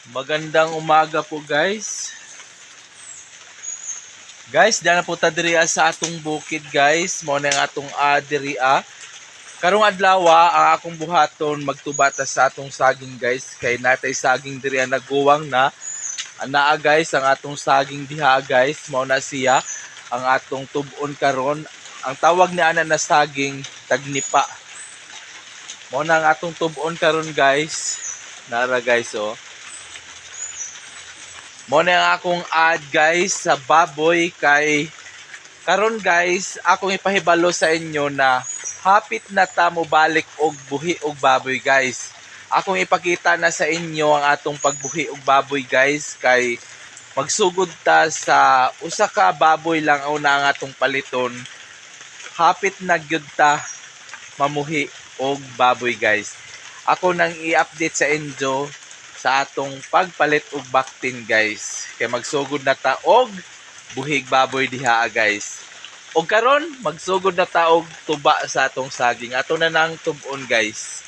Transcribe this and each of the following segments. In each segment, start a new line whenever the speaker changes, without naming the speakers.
Magandang umaga po guys. Guys, dala po ta diri sa atong bukid guys. Mao na ang atong diri. Karong adlaw ang akong buhaton magtuba ta sa atong saging guys. Kay natay saging diri naguwang na. Anaa guys ang atong saging diha guys. Mao na siya ang atong tubon karon. Ang tawag ni ana na saging tagnipa. Mao na ang atong tubon karon guys. Nara guys oh. Mo na ang akong ad guys sa baboy kay karon guys akong ipahibalo sa inyo na hapit na ta mo balik og buhi og baboy guys. Akong ipakita na sa inyo ang atong pagbuhi og baboy guys kay magsugod ta sa usa ka baboy lang una ang atong paliton. Hapit na gyud ta mamuhi og baboy guys. Ako nang i-update sa inyo sa atong pagpalit og baktin guys. Kay magsugod na ta og buhig baboy diha guys. Og karon magsugod na ta og tuba sa atong saging. Ato na nang tubon guys.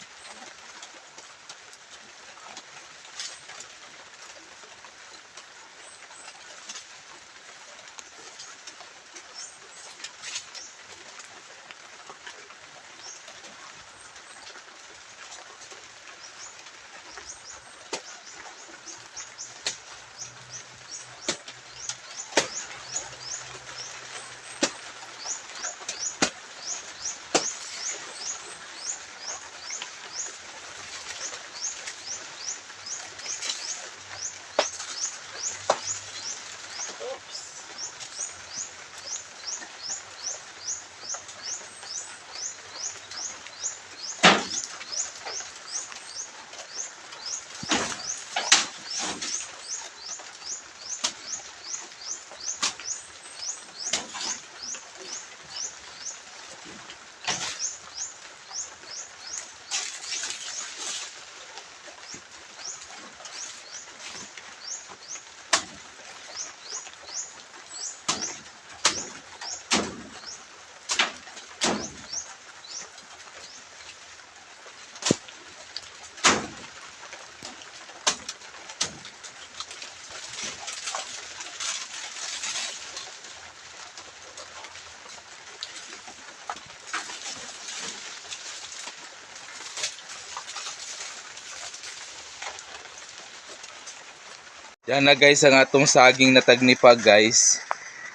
Yan na guys ang atong saging na tagnipa guys.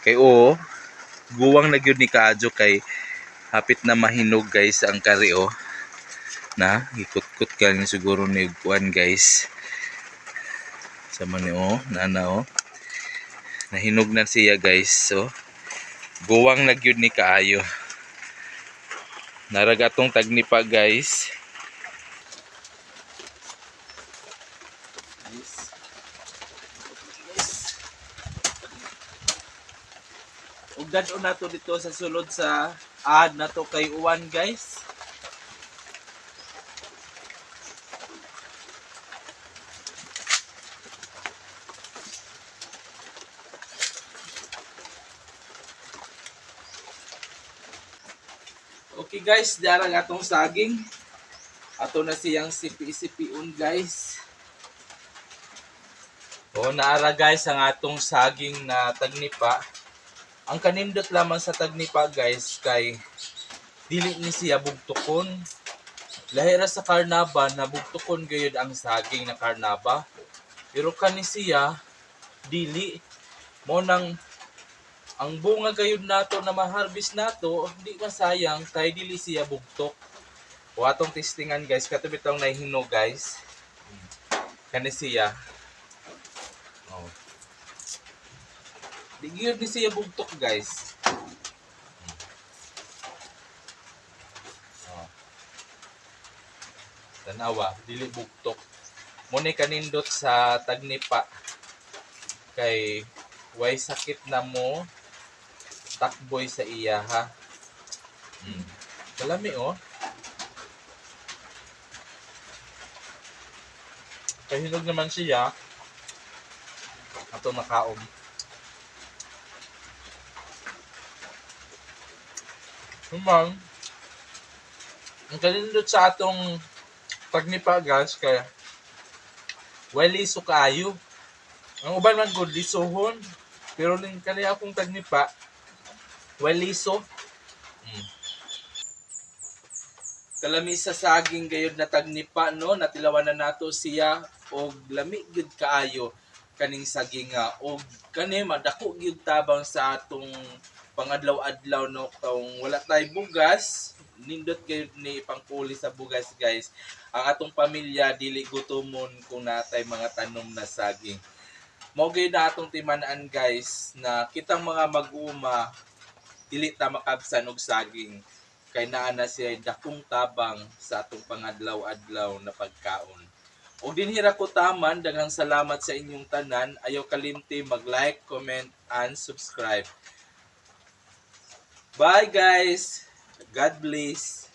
Kay guwang na gyud ni kaadyo kay hapit na mahinog guys ang kari na ikut-kut ka ni siguro ni kuan guys. Sama ni nana nahinog na siya guys. So guwang na gyud ni kaayo. Naragatong tagnipa guys. Ug dadon nato dito sa sulod sa ad nato kay uwan guys. Okay guys, darang atong saging. Ato na siyang sipi-sipiun guys. Naara guys ang atong saging na tagnipa. Ang kanindot lamang sa tagnipa guys kay dili ni siya bugtukon. Lahira sa karnaba na bugtukon gayud ang saging na karnaba. Pero kani siya dili mo nang ang bunga gayud nato na ma-harvest nato di masayang kay dili siya bugtok. O atong testingan guys katubi tong nahihinog guys. Kani siya. Di gyud ni siya bugtok guys. Tanawa, dili bugtok. Muna kanindot sa tagnipa kay way sakit na mo takboy sa iya ha. Kalami Kahinog naman siya. Ato nakaom. Ang kanindot sa atong tagnipa guys kaya Well, liso kaayo. Ang uban man good lisuhon. Pero ning kaniya akong tagnipa, well liso. Mm. Kalami sa saging gayud na tagnipa no, natilawan na nato siya og lami gyud kaayo kaning saging nga og kani madako gyud tabang sa atong pangadlaw-adlaw no kung wala tay bugas nindot gyud ni pangpuli sa bugas guys. Ang atong pamilya dili gutomon kung natay mga tanom na saging. Mao gyud na atong timan-an guys na kitang mga mag-uma dili ta makabsan og saging kay naa na siya dakong tabang sa atong pangadlaw-adlaw na pagkaon. O dinhira ko taman, daghang salamat sa inyong tanan. Ayaw kalimti mag-like, comment, and subscribe. Bye guys! God bless!